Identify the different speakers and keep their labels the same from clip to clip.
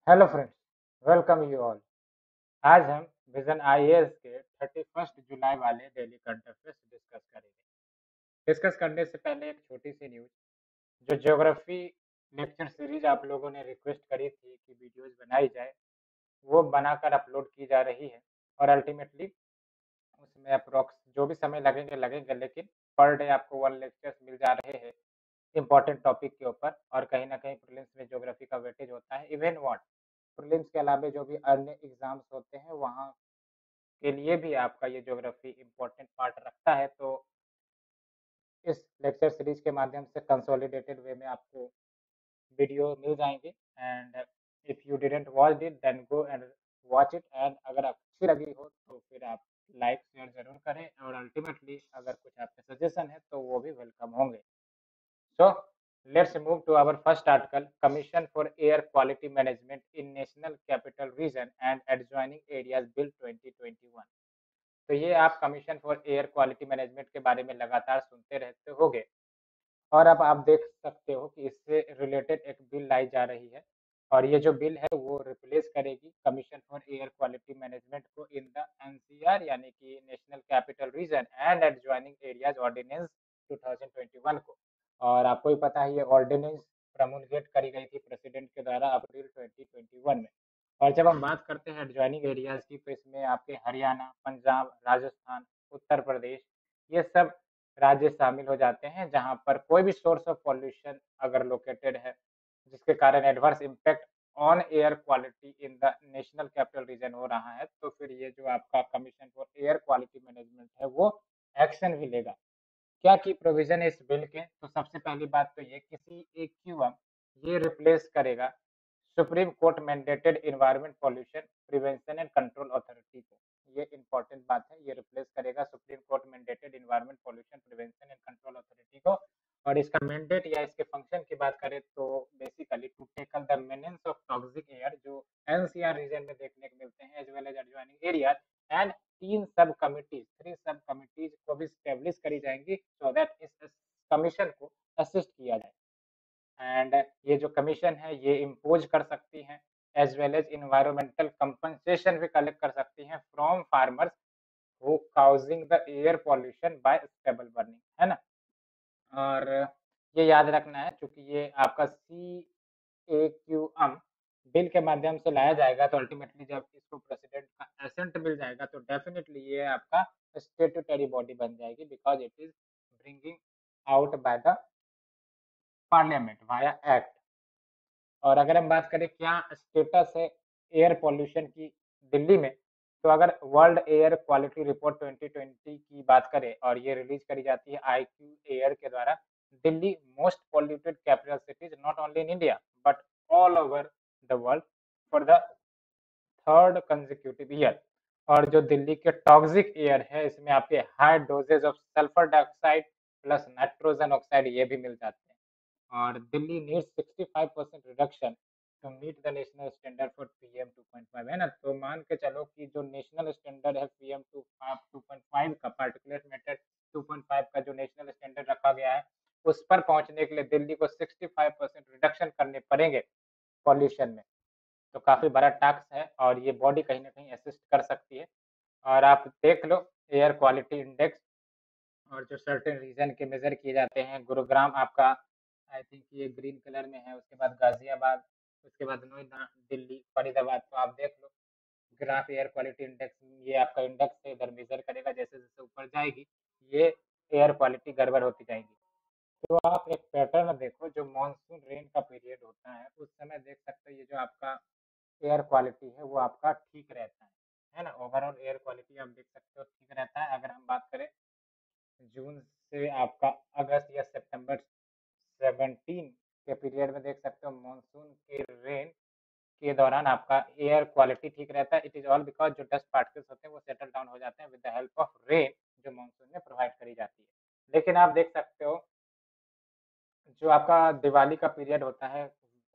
Speaker 1: Hello friends, welcome you all. आज हम vision IAS के 31 जुलाई वाले डेली करंट अफेयर्स डिस्कस करेंगे। डिस्कस करने से पहले एक छोटी सी न्यूज, जो ज्योग्राफी लेक्चर सीरीज आप लोगों ने रिक्वेस्ट करी थी कि वीडियोस बनाई जाए, वो बनाकर अपलोड की जा रही है। और अल्टीमेटली उसमें अप्रोक्स जो भी समय लगेंगे लगेंगे, लेकिन पर डे आपको 1 लेक्चर्स मिल जा रहे हैं इम्पोर्टेंट टॉपिक के ऊपर। और कहीं ना कहीं प्रीलिम्स में ज्योग्राफी का वेटेज होता है। इवन व्हाट, प्रीलिम्स के अलावा जो भी अन्य एग्जाम्स होते हैं वहाँ के लिए भी आपका ये ज्योग्राफी इम्पोर्टेंट पार्ट रखता है। तो इस लेक्चर सीरीज के माध्यम से कंसोलिडेटेड वे में आपको वीडियो मिल जाएंगे। And if you didn't watch it then go and watch it. And अगर अच्छी लगी हो तो फिर आप लाइक शेयर जरूर करें, और अल्टीमेटली अगर कुछ आपके सजेशन है तो वो भी वेलकम होंगे। So let's move to our first article, Commission for Air Quality Management in National Capital Region and Adjoining Areas Bill 2021। तो ये आप commission for air quality management के बारे में लगातार सुनते रहते होगे, और अब आप देख सकते हो कि इससे रिलेटेड एक बिल लाई जा रही है। और ये जो बिल है वो रिप्लेस करेगी commission for air quality management को इन द एनसीआर, यानी कि national capital region and adjoining areas ordinance 2021 को। और आपको ही पता है ये ऑर्डिनेंस प्रमोलगेट करी गई थी प्रेसिडेंट के द्वारा अप्रैल 2021 में। और जब हम बात करते हैं एडजॉइनिंग एरियाज की, तो इसमें आपके हरियाणा, पंजाब, राजस्थान, उत्तर प्रदेश, ये सब राज्य शामिल हो जाते हैं जहां पर कोई भी सोर्स ऑफ पॉल्यूशन अगर लोकेटेड है जिसके कारण adverse impact on air quality in the national capital reason हो रहा है, तो फिर ये जो आपका commission for air quality management है वो एक्शन भी लेगा। क्या की प्रोविजन है इस बिल के? तो सबसे पहली बात तो ये, किसी एक्यूएम ये रिप्लेस करेगा supreme court mandated environment pollution prevention and control authority को। ये इंपॉर्टेंट बात है, ये रिप्लेस करेगा supreme court mandated environment pollution prevention and control authority को। और इसका मैंडेट या इसके फंक्शन की बात करें तो basically to tackle the menace of toxic air, जो एनसीआर रीजन में देखने को मिलते हैं, as well as adjoining area. And three sub committees को भी स्टेब्लिश करी जाएंगी सो दैट इस कमीशन को असिस्ट किया जाए। एंड ये जो कमीशन है ये इम्पोज कर सकती हैं, as well as environmental compensation भी कलेक्ट कर सकती हैं from farmers who causing the air pollution by stubble burning, है ना। और ये याद रखना है, क्योंकि ये आपका सी ए क्यू एम बिल के माध्यम से लाया जाएगा, तो अल्टीमेटली जब इसको प्रेसिडेंट का एसेंट मिल जाएगा तो डेफिनेटली ये आपका स्टेटूटरी बॉडी बन जाएगी, because it is bringing out by the parliament via act. और अगर हम बात करें क्या स्टेटस है एयर पॉल्यूशन की दिल्ली में, तो अगर वर्ल्ड एयर क्वालिटी रिपोर्ट 2020 की बात करें और ये रिलीज करी जाती है आईक्यू एयर के द्वारा, Delhi most polluted capital cities not only in India but all over the world for the third consecutive year. और जो दिल्ली के टॉक्सिक एयर है इसमें आपके high doses of sulphur dioxide plus nitrogen oxide ये भी मिल जाते हैं। और Delhi needs 65% reduction to meet the national standard for PM 2.5, है ना। तो मान के चलो कि जो नेशनल स्टैंडर्ड है पीएम 2.5 का, पार्टिकुलेट मैटर 2.5 का जो नेशनल स्टैंडर्ड रखा गया है, उस पर पहुंचने के लिए दिल्ली को 65% रिडक्शन करने पड़ेंगे पॉल्यूशन में। तो काफी बड़ा टास्क है और ये बॉडी कहीं ना कहीं असिस्ट कर सकती है। और आप देख लो एयर क्वालिटी इंडेक्स, और जो सर्टेन रीजन के मेजर किए जाते हैं, गुरुग्राम आपका आई थिंक ये ग्रीन कलर में है, उसके बाद गाजियाबाद, उसके बाद नोएडा, दिल्ली, फरीदाबाद। तो आप देख लो ग्राफ एयर क्वालिटी इंडेक्स, ये आपका इंडेक्स से इधर मेजर करेगा, जैसे जैसे ऊपर जाएगी ये एयर क्वालिटी गड़बड़ होती जाएगी। तो आप एक पैटर्न देखो, जो मानसून रेन का पीरियड होता है उस समय देख सकते हो ये जो आपका एयर क्वालिटी है वो आपका ठीक रहता है ना। ओवरऑल एयर क्वालिटी आप देख सकते हो ठीक रहता है। अगर हम बात करें जून से आपका अगस्त या सितंबर 17 के पीरियड में देख सकते हो मानसून के रेन के दौरान आपका एयर क्वालिटी ठीक रहता है। इट इज ऑल बिकॉज जो डस्ट पार्टिकल्स होते हैं वो सेटल डाउन हो जाते हैं with the help of rain जो मानसून में प्रोवाइड करी जाती है। लेकिन आप देख सकते हो जो आपका दिवाली का पीरियड होता है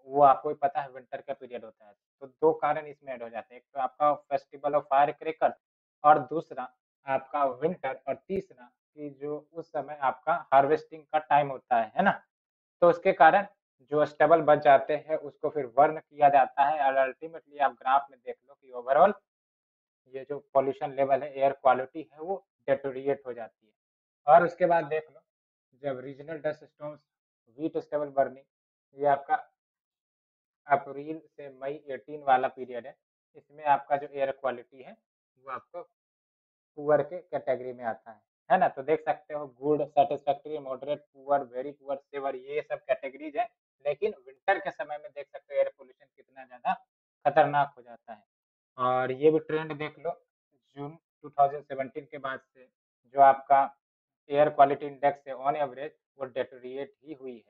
Speaker 1: वो आपको भी पता है विंटर का पीरियड होता है। तो दो कारण इसमें ऐड हो जाते हैं, एक तो आपका फेस्टिवल ऑफ फायर क्रैकर, और दूसरा आपका विंटर, और तीसरा कि जो उस समय आपका हार्वेस्टिंग का टाइम होता है ना। तो उसके कारण जो स्टेबल बच जाते हैं उसको फिर वर्न किया जाता है और अल्टीमेटली आप ग्राफ में देख लो कि ओवरऑल ये जो पॉल्यूशन लेवल है, एयर क्वालिटी है, वो डेटोरिएट हो जाती है। और उसके बाद देख लो, जब regional dust storms, wheat stable burning, ये आपका अप्रैल से मई 18 वाला पीरियड है। इसमें आपका जो एयर क्वालिटी है वो आपको पुअर के कैटेगरी में आता है ना। तो देख सकते हो good, satisfactory, moderate, poor, very poor, severe, ये सब कैटेगरीज है। लेकिन विंटर के समय में देख सकते हो एयर पोल्यूशन कितना ज्यादा खतरनाक हो जाता है। और ये भी ट्रेंड देख लो, जून 2017 के बाद से जो आपका एयर क्वालिटी इंडेक्स है ऑन एवरेज वो डेटोरिएट ही हुई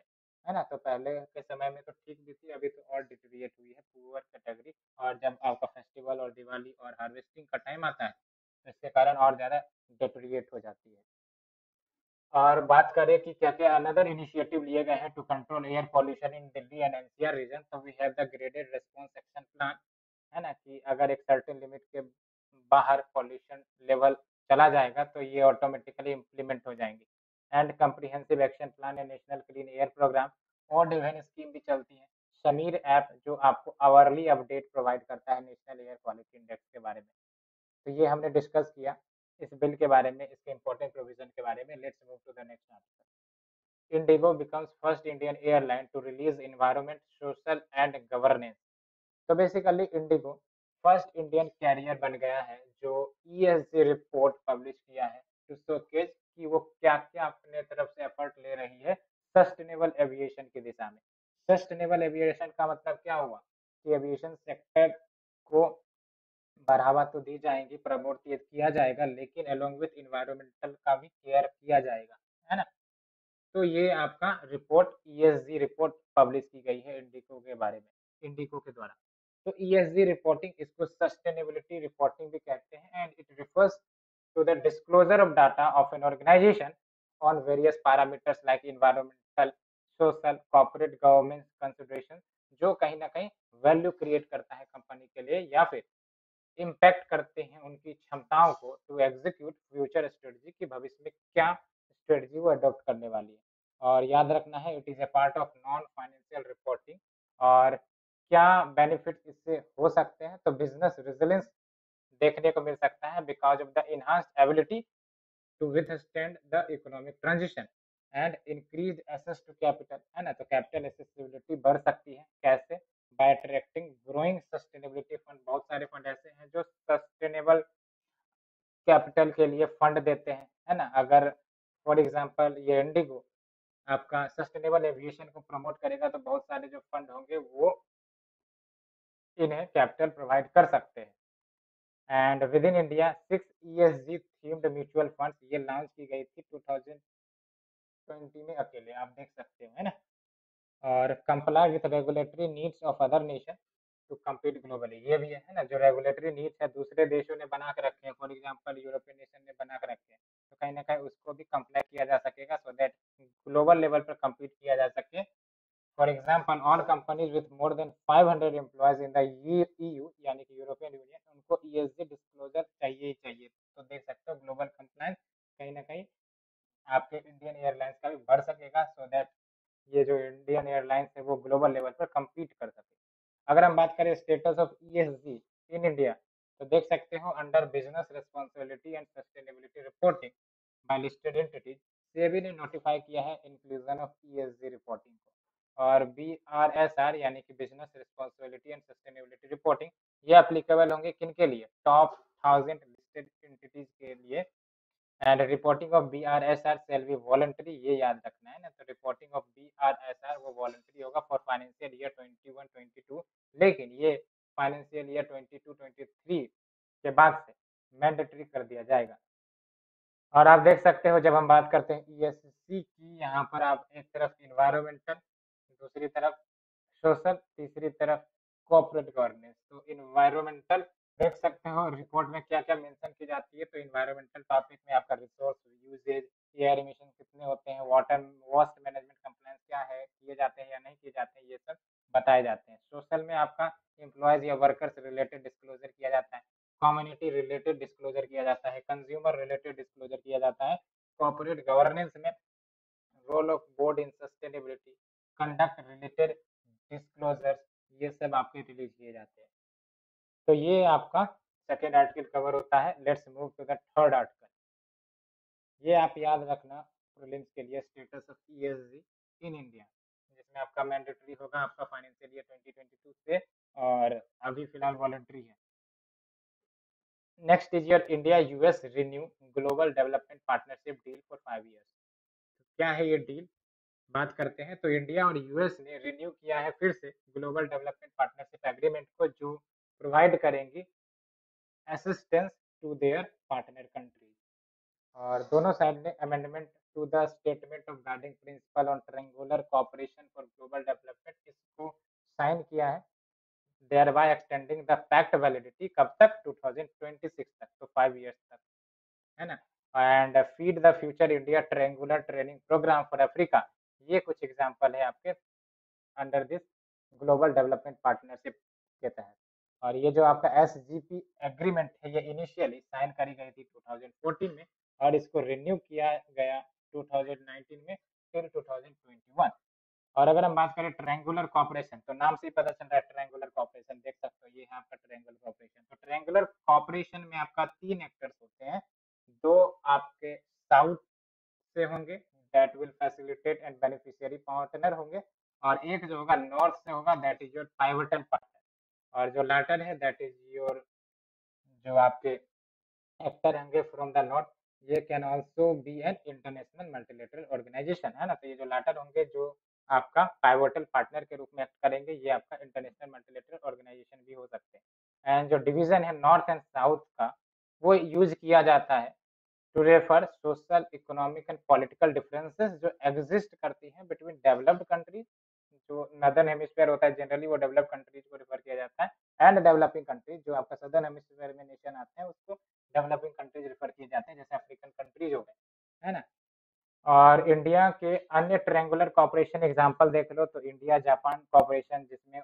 Speaker 1: है ना। तो पहले के समय में तो ठीक भी थी, अभी तो और डिटोरिएट हुई है पुअर कैटेगरी। और जब आपका फेस्टिवल और दिवाली और हार्वेस्टिंग का टाइम आता है तो इसके कारण और ज़्यादा डेटोरिएट हो जाती है। और बात करें कि क्या क्या अनदर इनिशिएटिव लिए गए हैं to control air pollution in Delhi and NCR region, तो we have the graded response action plan, है ना। कि अगर एक सर्टेन लिमिट के बाहर पॉल्यूशन लेवल चला जाएगा तो ये ऑटोमेटिकली इम्प्लीमेंट हो जाएंगे। And comprehensive action plan and national clean air programme और डिवाइन स्कीम भी चलती है। समीर ऐप जो आपको आवरली अपडेट प्रोवाइड करता है नेशनल एयर क्वालिटी इंडेक्स के बारे में। तो ये हमने डिस्कस किया इस बिल के बारे में, इसके इंपॉर्टेंट प्रोविजन के बारे में। Let's move to the next article. IndiGo becomes first Indian airline to release environment, social and governance। तो basically IndiGo first Indian carrier बन गया है जो ईएसजी रिपोर्ट पब्लिश किया है टू शोकेस कि वो क्या क्या अपने तरफ से एफर्ट ले रही है सस्टेनेबल एविएशन की दिशा में। सस्टेनेबल एविएशन का मतलब क्या हुआ कि एविएशन सेक्टर को बढ़ावा तो दी जाएगी, प्रमोट किया जाएगा, लेकिन अलोंग विथ इन्वायरमेंटल का भी केयर किया जाएगा, है ना। तो ये आपका रिपोर्ट ईएसजी रिपोर्ट पब्लिश की गई है इंडिको के बारे में, इंडिको के द्वारा। तो ईएसजी रिपोर्टिंग, इसको सस्टेनेबिलिटी रिपोर्टिंग भी कहते हैं, and it refers to the disclosure of data of an organization on various parameters like environmental, social, corporate governance considerations, जो कहीं ना कहीं वैल्यू क्रिएट करता है कंपनी के लिए या फिर इम्पैक्ट करते हैं उनकी क्षमताओं को टू एग्जीक्यूट फ्यूचर स्ट्रेटजी, की भविष्य में क्या स्ट्रेटजी वो अडॉप्ट करने वाली है। और याद रखना है it is a part of non financial reporting. और क्या बेनिफिट इससे हो सकते हैं, तो बिजनेस रेजिलियंस देखने को मिल सकता है because of the enhanced ability to withstand the economic transition and increase access to capital, है ना। तो कैपिटल एसेसिबिलिटी बढ़ सकती है कैसे, by attracting growing sustainability fund. बहुत सारे फंड ऐसे हैं जो सस्टेनेबल कैपिटल के लिए फंड देते हैं, है ना। अगर फॉर एग्जांपल ये इंडिगो आपका सस्टेनेबल एविएशन को प्रमोट करेगा तो बहुत सारे जो फंड होंगे वो इन्हें कैपिटल प्रोवाइड कर सकते हैं। And with in India 6 ESG themed mutual funds ये लॉन्च की गई थी 2020 में अकेले, आप देख सकते हो, है ना। और comply with regulatory needs of other nation to compete globally, ये भी है ना। जो रेगुलेटरी नीड्स है दूसरे देशों ने बना के रखे हैं, फॉर एग्जांपल यूरोपियन नेशन ने बना के रखे हैं, तो कहीं ना कहीं उसको भी कंप्लाई किया जा सकेगा सो दैट ग्लोबल लेवल पर कम्पीट किया जा सके। For example all companies with more than 500 employees in the EU यानी कि यूरोपियन यूनियन, उनको ESG डिस्क्लोजर चाहिए ही चाहिए। तो देख सकते हो ग्लोबल कंप्लायंस कहीं ना कहीं आपके इंडियन एयरलाइंस का भी बढ़ सकेगा सो दैट ये जो इंडियन एयरलाइंस है वो ग्लोबल लेवल पर कम्पीट कर सके। अगर हम बात करें status of ESG in India, तो देख सकते हो under business responsibility and sustainability reporting by listed entities, SEBI ने नोटिफाई किया है इंक्लूजन ऑफ ESG रिपोर्टिंग को। और BRSR यानी कि business responsibility and sustainability reporting, ये अप्लीकेबल होंगे किन के लिए, टॉप 1000 लिस्टेड एंटिटीज के लिए। And reporting of BRSR shall be voluntary, ये याद रखना है ना। तो रिपोर्टिंग ऑफ BRSR वो वॉलंटरी होगा फॉर फाइनेंशियल ईयर 21-22, लेकिन ये फाइनेंशियल ईयर 22-23 के बाद से मैंडेटरी कर दिया जाएगा। और आप देख सकते हो जब हम बात करते हैं ESG की, यहाँ पर आप एक तरफ इन्वायरमेंटल, दूसरी तरफ सोशल, तीसरी तरफ कॉर्पोरेट गवर्नेंस। तो इन्वायरमेंटल देख सकते हो रिपोर्ट में क्या क्या मेंशन की जाती है। तो इन्वायरमेंटल टॉपिक में आपका रिसोर्स यूजेज, एयर एमिशन कितने होते हैं, वाटर वास्ट मैनेजमेंट कंप्लायंस क्या है, किए जाते हैं या नहीं किए जाते हैं, ये सब बताए जाते हैं। सोशल में आपका एम्प्लॉयज या वर्कर्स रिलेटेड डिस्क्लोजर किया जाता है, कम्युनिटी रिलेटेड डिस्क्लोजर किया जाता है, कंज्यूमर रिलेटेड डिस्क्लोजर किया जाता है। कॉर्पोरेट गवर्नेंस में role of board in sustainability, conduct related disclosures, ये सब आपके रिलीज किए जाते हैं। तो ये आपका सेकेंड आर्टिकल कवर होता है। Let's move to the third article. ये आप याद रखना प्रीलिम्स के लिए, status of ESG in India, जिसमें आपका मैंडेटरी होगा आपका फाइनेंशियल ईयर 2022 से, और अभी फिलहाल वॉलंटरी है। Next is your India US renew global development partnership deal for 5 years। क्या है ये डील, बात करते हैं। तो इंडिया और यूएस ने रिन्यू किया है फिर से ग्लोबल डेवलपमेंट पार्टनरशिप एग्रीमेंट को, जो प्रोवाइड करेंगी assistance to their partner countries. और दोनों साइड ने amendment to the statement of guiding principle on triangular cooperation for global development, इसको साइन किया है, thereby extending the pact validity कब तक, 2026 तक, तो 5 years तक, है ना। And feed the future India triangular training programme for Africa, ये कुछ एग्जांपल है आपके under this global development partnership के तहत। और ये जो आपका एसजीपी एग्रीमेंट है, ये इनिशियली साइन करी गई थी 2014 में, और इसको रिन्यू किया गया 2019 में, फिर 2021। और अगर हम बात करें ट्रायंगुलर कॉपरेशन, तो नाम से ही पता चल रहा है ट्रायंगुलर कॉपरेशन, देख सकते हो ये है आपका ट्रायंगुलर कॉपरेशन। तो ट्रायंगुलर कॉपरेशन में आपका 3 एक्टर्स होते हैं, दो आपके साउथ से होंगे, that will facilitate and beneficiary partner होंगे, और एक जो होगा नॉर्थ से होगा, that is your pivotal partner. और जो लाटर है दैट इज योर, जो आपके एक्टर होंगे फ्रॉम द नॉर्थ, ये can also be an international multilateral organisation, है ना। तो ये जो लाटर होंगे जो आपका पाइवोटल पार्टनर के रूप में एक्ट करेंगे, ये आपका इंटरनेशनल मल्टीलेटरल ऑर्गेनाइजेशन भी हो सकते हैं। एंड जो डिवीजन है नॉर्थ एंड साउथ का, वो यूज किया जाता है to refer social economic and political differences जो एग्जिस्ट करती हैं बिटवीन डेवलप्ड कंट्रीज, जो नदर्न हेमिस्फीयर होता है जनरली वो डेवलप्ड कंट्रीज को रेफर किया जाता है, एंड डेवलपिंग कंट्रीज जो आपका सदर्न हेमिस्फीयर में नेशन आते हैं उसको डेवलपिंग कंट्रीज रेफर किए जाते हैं, जैसे अफ्रीकन कंट्रीज हो गए, है ना। और इंडिया के अन्य ट्रायंगुलर कॉपरेशन एग्जांपल देख लो, तो इंडिया जापान कॉपरेशन, जिसमें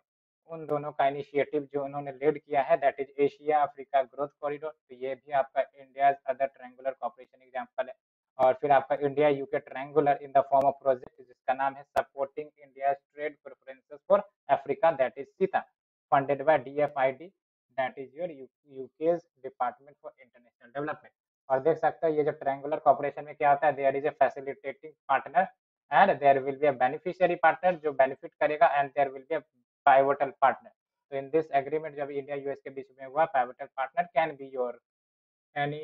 Speaker 1: उन दोनों का इनिशिएटिव जो उन्होंने लीड किया है, that is Asia Africa growth corridor, तो ये भी आपका India other triangular cooperation example है। और फिर आपका India UK triangular in the form of project, जिसका नाम है supporting India trade preferences for Africa, that is SITA, funded by DFID, that is your UK's department for international development. और देख सकते हो ये जो ट्रायंगुलर कॉपरेशन में क्या होता है, there is a facilitating partner and there will be a beneficiary partner जो बेनिफिट करेगा, and there will be a pivotal partner. तो इन दिस एग्रीमेंट जब इंडिया यूएस के बीच में हुआ, pivotal partner can be your any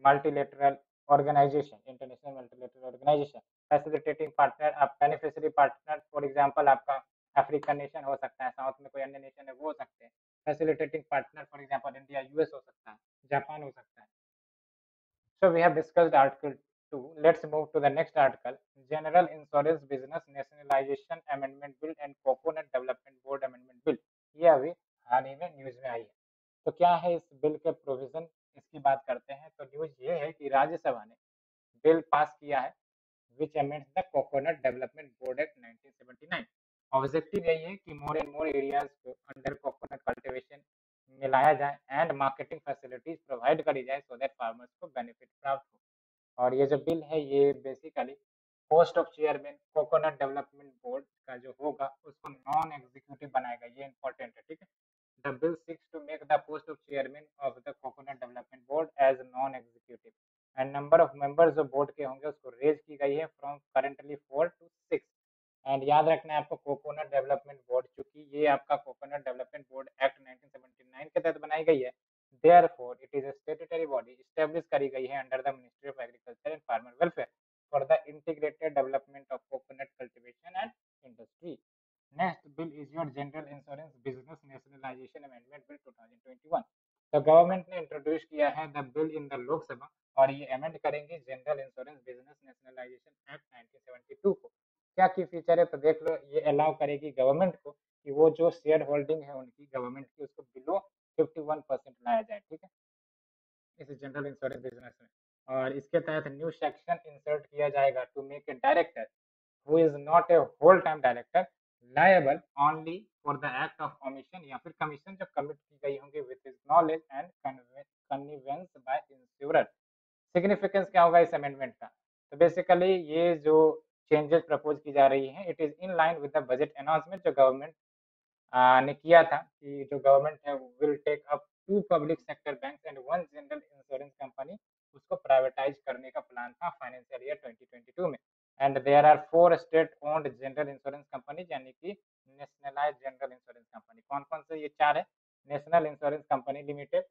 Speaker 1: multilateral organisation, international multilateral organisation, facilitating partner, आप beneficiary partner for example आपका अफ्रीकन नेशन हो सकता है, साउथ में कोई अन्य नेशन है वो हो सकते हैं। Facilitating partner for example India US हो सकता है, जापान हो सकता है। So we have discussed Article 2. Let's move to the next article. General Insurance Business Nationalization Amendment Bill and Coconut Development Board Amendment Bill. ये अभी हाल ही में न्यूज में आई है। तो क्या है इस बिल के प्रोविजन, इसकी बात करते हैं। तो न्यूज ये है कि राज्यसभा ने बिल पास किया है which amends the Coconut Development Board Act 1979। Objective यही है कि मोर एंड मोर एरियाज को अंडर कोकोनट कल्टीवेशन में लाया जाए एंड मार्केटिंग फैसिलिटीज प्रोवाइड करी जाए सो दैट फार्मर्स को बेनिफिट प्राप्त हो। और ये जो बिल है ये basically post of chairman coconut development board का जो होगा उसको नॉन एग्जीक्यूटिव बनाएगा, ये इंपॉर्टेंट है, ठीक है। The bill seeks to make the post of chairman of the coconut development board as non executive, and number of members जो बोर्ड के होंगे उसको रेज की गई है फ्रॉम करेंटली 4 to 6। एंड याद रखना है आपको कोकोनट डेवलपमेंट बोर्ड, चूंकि ये आपका कोकोनट डेवलपमेंट बोर्ड एक्ट 1979 के तहत बनाई गई है, therefore it is a statutory body establish करी गई है under the ministry of agriculture and farmer welfare for the integrated development of coconut cultivation and industry. Next bill is your general insurance business nationalisation amendment bill 2021। तो government ने introduce किया है the bill in the Lok Sabha, और ये amend करेंगे general insurance business nationalisation act 1972 को। क्या की फीचर है, तो देख लो, ये अलाउ करेगी गवर्नमेंट को कि वो जो शेयर होल्डिंग है उनकी गवर्नमेंट की उसको बिलो 51% लाया जाए, ठीक है, इस जनरल इंश्योरेंस बिजनेस में। और इसके तहत न्यू सेक्शन इंसर्ट किया जाएगा to make a director who is not a whole time director liable only for the act of commission, या फिर कमीशन जो कमिट की गई होंगी with his knowledge and connivance by insurer. Significance क्या होगा इस अमेंडमेंट का, तो बेसिकली ये जो चेंजेस प्रपोज की जा रही हैं। It is in line with the budget announcement जो गवर्नमेंट ने किया था कि जो गवर्नमेंट है will take up 2 public sector banks and 1 general insurance company, उसको प्राइवेटाइज करने का प्लान था फाइनेंशियल ईयर 2022 में। And there are 4 state owned general insurance company यानी कि नेशनलाइज्ड जनरल इंश्योरेंस कंपनी। कौन-कौन से? ये 4 है। National insurance company limited,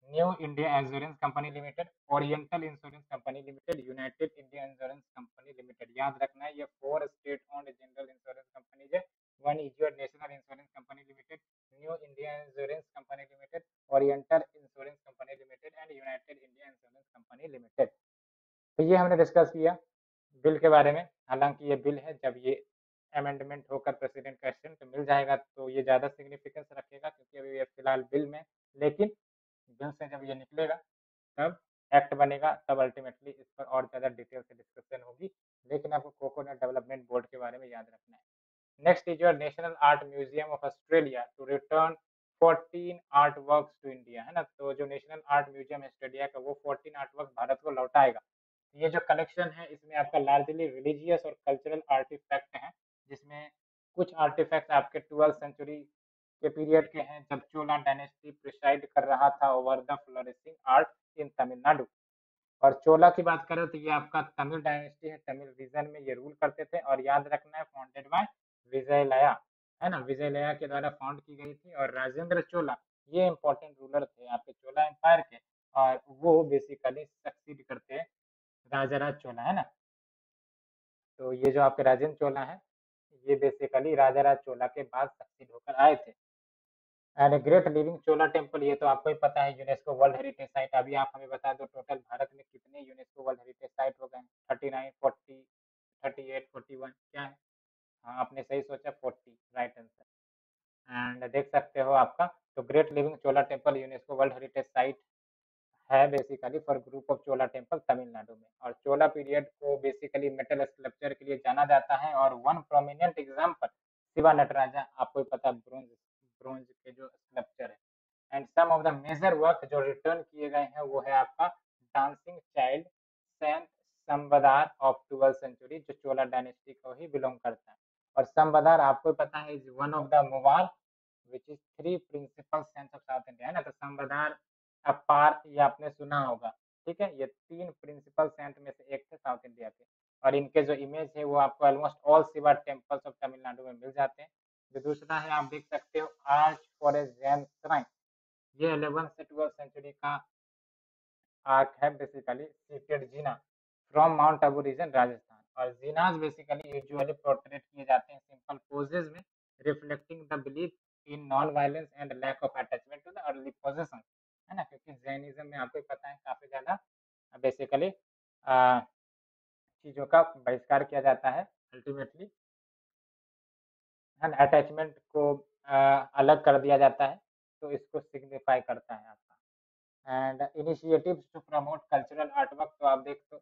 Speaker 1: new India insurance company limited, oriental insurance company limited, united India insurance company limited. याद रखना है ये 4 state owned general insurance companies है। One is your national insurance company limited, new India insurance company limited, oriental insurance company limited and united India insurance company limited. तो ये हमने discuss किया bill के बारे में। हालांकि ये बिल है, जब ये अमेंडमेंट होकर प्रेसिडेंट का एक्शन मिल जाएगा तो ये ज़्यादा सिग्निफिकेंस रखेगा, क्योंकि अभी ये फिलहाल बिल में। लेकिन बिल से जब ये निकलेगा तब एक्ट बनेगा, तब अल्टीमेटली इस पर और ज़्यादा डिटेल से डिस्कशन होगी। लेकिन आपको कोकोनट डेवलपमेंट बोर्ड के बारे में याद रखना है। Next is your national art museum of Australia to return 14 art works to India, है ना। तो जो नेशनल आर्ट म्यूजियम ऑस्ट्रेलिया का वो 14 आर्ट वर्क भारत को लौटाएगा। ये जो कलेक्शन है इसमें आपका लार्जली रिलीजियस और कल्चरल आर्टिफैक्ट हैं, जिसमें कुछ आर्टिफैक्ट आपके 12th सेंचुरी के पीरियड के हैं, जब चोला डायनेस्टी प्रिसाइड कर रहा था over the flourishing art in Tamil Nadu. और चोला की बात करें तो ये आपका तमिल डायनेस्टी है, तमिल रीजन में ये रूल करते थे। और याद रखना है फाउंडेड बाय विजयलया, है ना, विजयलया के द्वारा फाउंड की गई थी। और राजेंद्र चोला ये इंपॉर्टेंट रूलर थे आपके चोला एम्पायर के, और वो बेसिकली सक्सीड करते हैं राजाराज चोला, है ना। तो ये जो आपके राजेंद्र चोला है ये बेसिकली राजाराज चोला के बाद सक्सीड होकर आए थे। And great living Chola temple, ये तो आपको ही पता है, यूनेस्को वर्ल्ड हेरिटेज साइट। अभी आप हमें बता दो टोटल भारत में कितने यूनेस्को वर्ल्ड हेरिटेज साइट हो गए? 39, 40, 38, 41 क्या है? हाँ, आपने सही सोचा, 40 राइट आंसर। एंड देख सकते हो आपका, तो great living Chola temple UNESCO world heritage site है basically for group of Chola temple Tamil Nadu में। और चोला पीरियड को बेसिकली मेटल स्कल्पचर के लिए जाना जाता है। और one prominent example Shiva Nataraja, आपको पता ब्रोंज ब्रोंज के जो स्कल्पचर है। And some of the major work जो रिटर्न किए गए हैं वो है आपका dancing child saint Sambandar of 12th century, जो चोला डायनेस्टी को ही बिलोंग करता है। और संबदार आपको पता है इज वन ऑफ द मोबाल which is 3 principal saints of South India, है ना। तो संबदार अपार ये आपने सुना होगा, ठीक है। ये 3 प्रिंसिपल सेंट में से एक थे साउथ इंडिया के। और इनके जो इमेज है वो आपको almost all Shiva temples of Tamil Nadu में मिल जाते हैं। जो दूसरा है आप देख सकते हो arch for a Jain shrine, ये 11th से 12th सेंचुरी का आर्क है basically seated Jina from Mount Abu region Rajasthan. और जीनास बेसिकली यूजुअली पोर्ट्रेट किए जाते हैं सिंपल पोजेज में, reflecting the belief in non violence and lack of attachment to the early possession, है ना। क्योंकि जैनिज्म में आपको पता है काफी ज्यादा बेसिकली चीजों का बहिष्कार किया जाता है अल्टीमेटली, है ना। अटैचमेंट को अलग कर दिया जाता है, तो इसको सिग्निफाई करता है आपका। And initiatives to promote cultural artwork, तो आप देख तो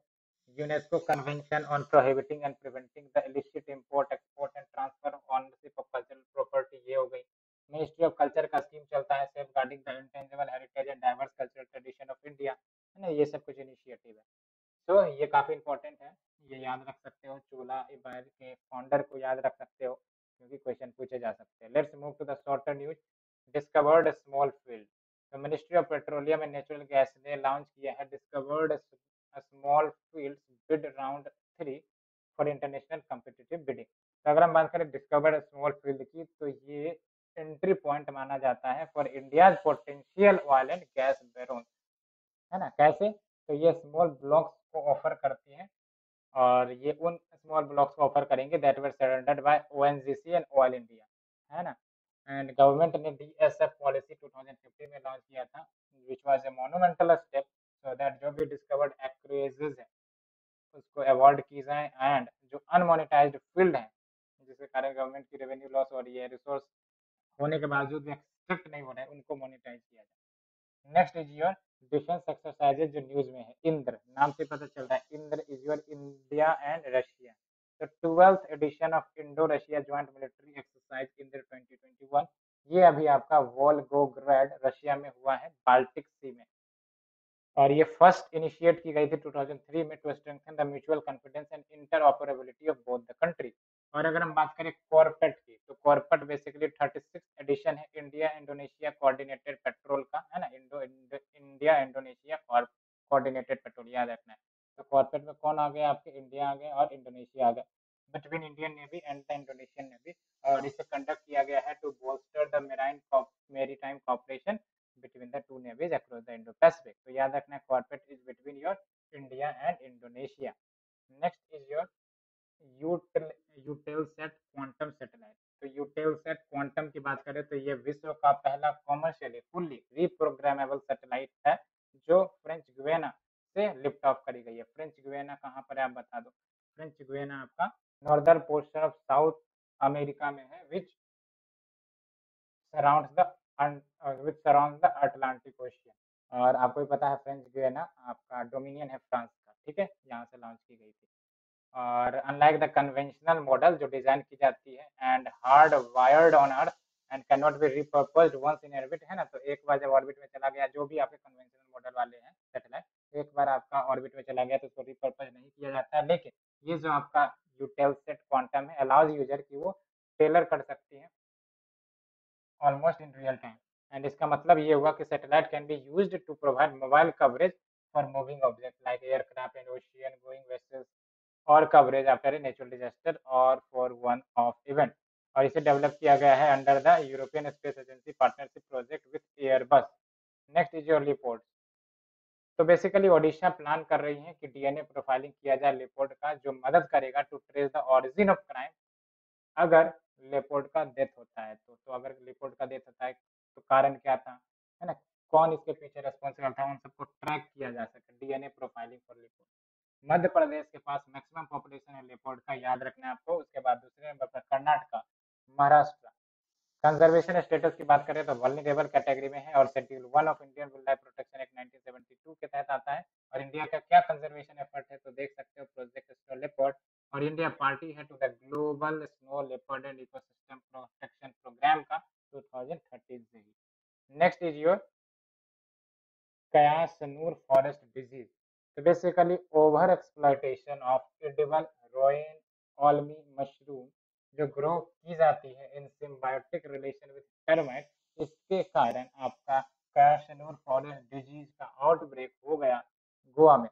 Speaker 1: UNESCO convention on prohibiting and preventing the illicit import export and transfer ownership of cultural property, ये हो गई। मिनिस्ट्री ऑफ कल्चर का स्कीम चलता है safeguarding the intangible heritage and diverse cultural tradition of India, है ना। ये सब कुछ इनिशिएटिव है। तो ये काफी इंपॉर्टेंट है, ये याद रख सकते हो। चोला एम्पायर के फाउंडर को याद रख सकते हो, क्योंकि क्वेश्चन पूछे जा सकते हैं। Let's move to the shorter news. Discovered small field, तो ministry of petroleum and natural gas ने लॉन्च किया है discovered small fields bid round 3 for international competitive bidding. तो अगर हम बात करें डिस्कवर्ड स्मॉल फील्ड की, तो ये एंट्री पॉइंट माना जाता है for India potential oil and gas Baron, है ना। कैसे? तो ये स्मॉल ब्लॉक्स को ऑफर करती हैं, और ये उन स्मॉल ब्लॉक्स को ऑफर करेंगे that were surrendered by ONGC and oil India, है ना। एंड गवर्नमेंट ने डीएसएफ पॉलिसी 2015 में लॉन्च किया था, which was a monumental step so that जो भी डिस्कवर्ड एक्यूरेजेस है उसको अवॉइड की जाए, एंड जो अनमोनेटाइज्ड फील्ड है जिसके कारण गवर्नमेंट की रेवेन्यू लॉस हो रही है, रिसोर्स होने के बावजूद भी एक्सट्रैक्ट नहीं हो रहे हैं, उनको मोनेटाइज किया जाए। Next is your defence exercises जो न्यूज में है, इंद्र नाम से पता चल रहा है, Indra is your India and Russia. तो 12th edition of Indo Russia joint military exercise Indra 2021, ये अभी आपका वोल्गोग्रैड रशिया में हुआ है, बाल्टिक सी में। और ये फर्स्ट इनिशिएट की गई थी 2003 में to strengthen the mutual confidence and interoperability of both the country. और अगर हम बात करें कॉर्पेट की, तो कॉर्पेट बेसिकली 36 एडिशन है इंडिया इंडोनेशिया कोऑर्डिनेटेड पेट्रोल का, है ना, इंडिया इंडोनेशिया कोऑर्डिनेटेड पेट्रोल, याद रखना है। तो कॉर्पेट में कौन आ गया, आपके इंडिया आ गया और इंडोनेशिया आ गया, between Indian navy and the Indonesian navy. और इसे कंडक्ट किया गया है to bolster the maritime cooperation between the two navies across the Indo-Pacific. तो याद रखना है CORPAT is between your India and Indonesia. Next is your Eutelsat Quantum satellite. तो यूटेलसेट क्वांटम की बात करें तो ये विश्व का पहला कॉमर्शियली फुल्ली रिप्रोग्रामेबल सैटेलाइट है जो फ्रेंच गुयाना से लिफ्ट ऑफ करी गई है। फ्रेंच गुयाना कहाँ पर है आप बता दो। फ्रेंच गुयाना आपका northern portion of south America में है, विच सराउंड्स द अटलांटिक ओशियन। और आपको भी पता है फ्रेंच गुयाना आपका डोमिनियन है फ्रांस का, ठीक है, यहाँ से लॉन्च की गई थी। और अनलाइक द कन्वेंशनल मॉडल जो डिजाइन की जाती है and hard wired on earth and can not be repurposed once in orbit, है ना, तो एक बार जब ऑर्बिट में चला गया, जो भी आपके कन्वेंशनल मॉडल वाले हैं सैटेलाइट, एक बार आपका ऑर्बिट में चला गया तो उसको रिपर्पज नहीं किया जाता है। लेकिन ये जो आपका यूटेलसेट क्वांटम है अलाउज यूजर की वो टेलर कर सकती है almost in real time. And इसका मतलब ये हुआ कि satellite can be used to provide mobile coverage for moving object like aircraft and ocean going vessels और coverage after a natural disaster और फॉर वन ऑफ इवेंट। और इसे develop किया गया है under the European space agency partnership project with Airbus. Next is your report. तो basically Odisha plan कर रही है कि डीएनए प्रोफाइलिंग किया जाए लिपोर्ट का, जो मदद करेगा to trace the origin of crime अगर लेपोर्ट का डेथ होता है तो अगर लेपोर्ट का डेथ होता है तो कारण क्या था, है ना, कौन इसके पीछे रेस्पॉन्सिबल था, उन सबको ट्रैक किया जा सके। DNA profiling for leopard. Madhya Pradesh के पास मैक्सिमम पॉपुलेशन है लेपोर्ट का, याद रखना है आपको। उसके बाद दूसरे नंबर पर कर्नाटका, महाराष्ट्र। कंजर्वेशन स्टेटस की बात करें तो वल्नरेबल कैटेगरी में है और schedule 1 of Indian wild life protection act 1972 के तहत आता है। और इंडिया का क्या कंजर्वेशन एफर्ट है तो देख सकते हो प्रोजेक्ट स्नो लेपर्ड। और इंडिया पार्टी है to the global snow leopard and ecosystem protection programme का 2013 से ही। Next is your Kyasanur forest disease. तो basically over exploitation of edible रोइन ऑल्मी मशरूम जो ग्रो की जाती है in symbiotic relation with termite, इसके कारण आपका कयासनूर फॉरेस्ट डिजीज का आउटब्रेक हो गया गोवा में।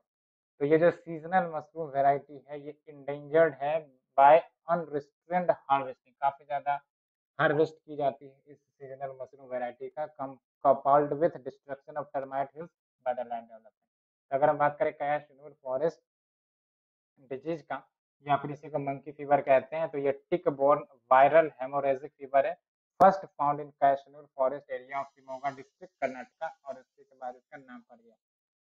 Speaker 1: तो ये जो सीजनल मशरूम वेराइटी है ये इंडेंजर्ड है बाय अनरिस्ट्रेंड हार्वेस्टिंग, काफी ज्यादा हार्वेस्ट की जाती है इस सीजनल मशरूम वैरायटी का, coupled with destruction of termite hills by the land development. अगर हम बात करें कैशनूर फॉरेस्ट डिजीज का या फिर इसी को मंकी फीवर कहते हैं, तो ये tick borne viral haemorrhagic fever है, first found in Kyasanur forest area of Shimoga district Karnataka. और इसके बाद इसका नाम पड़ गया।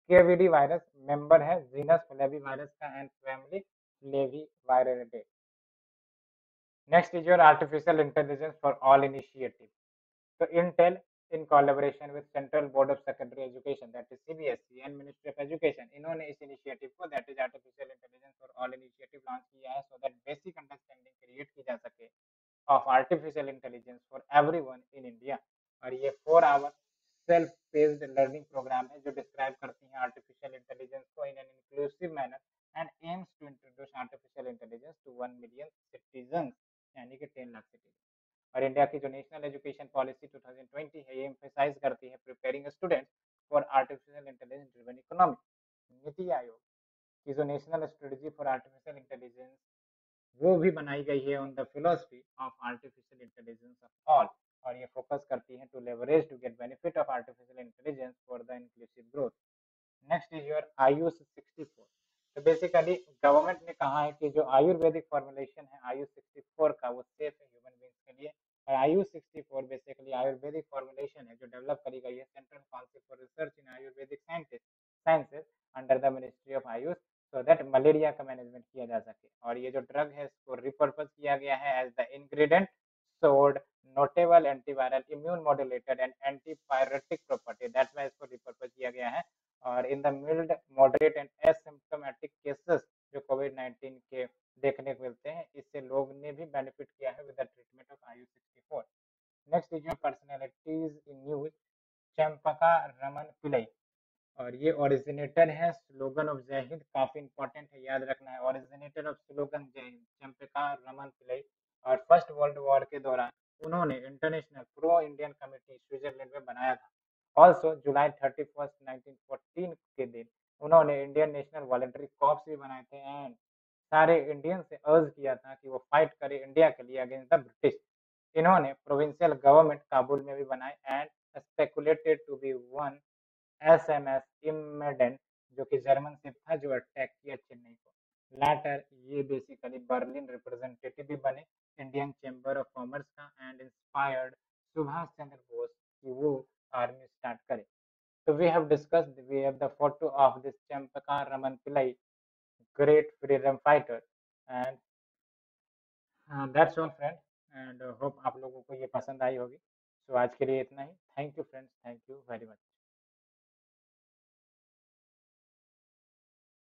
Speaker 1: केवीडी वायरस मेंबर है जीनस फ्लेवी वायरस का and family Flaviviridae. Next is your artificial intelligence for all initiative. So Intel, in collaboration with Central Board of Secondary Education, that is CBSE, and Ministry of Education, इन्होंने इस initiative को, that is Artificial Intelligence for All initiative launch किया है, so that basic understanding create की जा सके of artificial intelligence for everyone in India। और ये 4 hour self based learning programme है जो डिस्क्राइब करती है आर्टिफिशियल इंटेलिजेंस को in an inclusive manner and aims to introduce artificial intelligence to 1 million citizen, यानी कि 10 लाख सिटीजन। और इंडिया की जो नेशनल एजुकेशन पॉलिसी 2020 है ये एम्फेसाइज करती है preparing students for artificial intelligence driven economy. NITI Aayog की जो national strategy for artificial intelligence वो भी बनाई गई है on the philosophy of artificial intelligence of all. और ये फोकस करती है to leverage to get benefit of artificial intelligence for the inclusive growth. Next is your AYUSH 64। तो बेसिकली गवर्नमेंट ने कहा है कि जो आयुर्वेदिक फॉर्मुलेशन है आयुष 64 का वो सेफ है ह्यूमन बींग्स के लिए। और आयुष 64 बेसिकली आयुर्वेदिक फॉर्मुलेशन है जो डेवलप करी गई है central council for research in Ayurvedic sciences under the ministry of Ayush, so that malaria का मैनेजमेंट किया जा सके। और ये जो ड्रग है इसको रिपर्पज किया गया है as the ingredient showed notable antiviral immune modulated and antipyretic property, that's why इसको रिपर्पज किया गया है। और in the mild moderate and asymptomatic cases जो कोविड 19 के देखने को मिलते हैं, इससे लोग ने भी बेनिफिट किया है विद द ट्रीटमेंट ऑफ आयु 64। Next is your personalities in news. Chempakaraman Pillai. और ये ओरिजिनेटर है स्लोगन ऑफ जय हिंद, काफी इंपॉर्टेंट है, याद रखना है। ओरिजिनेटर ऑफ स्लोगन जय हिंद चंपका रमन पिल्लई। और फर्स्ट वर्ल्ड वॉर के दौरान उन्होंने international pro Indian committee Switzerland में बनाया था। ऑल्सो जुलाई 31 1914 के दिन उन्होंने इंडियन नेशनल वॉलेंटरी कॉर्प्स भी बनाए थे एंड सारे इंडियन से अर्ज किया था कि वो फाइट करे इंडिया के लिए अगेंस्ट द ब्रिटिश। इन्होंने प्रोविंशियल गवर्नमेंट काबुल में भी बनाए and speculated to be one SMS Emden, जो कि जर्मन शिप था जो अटैक किया चेन्नई को। लैटर ये बेसिकली बर्लिन रिप्रेजेंटेटिव भी बने इंडियन चैम्बर ऑफ कॉमर्स का एंड इंस्पायर्ड सुभाष चंद्र बोस कि वो आर्मी स्टार्ट करे। So we have discussed, we have the photo of this Champaka Raman Pillai, great freedom fighter, and that's all friend, and hope आप लोगों को ये पसंद आई होगी। So आज के लिए इतना ही। Thank you friends, thank you very much.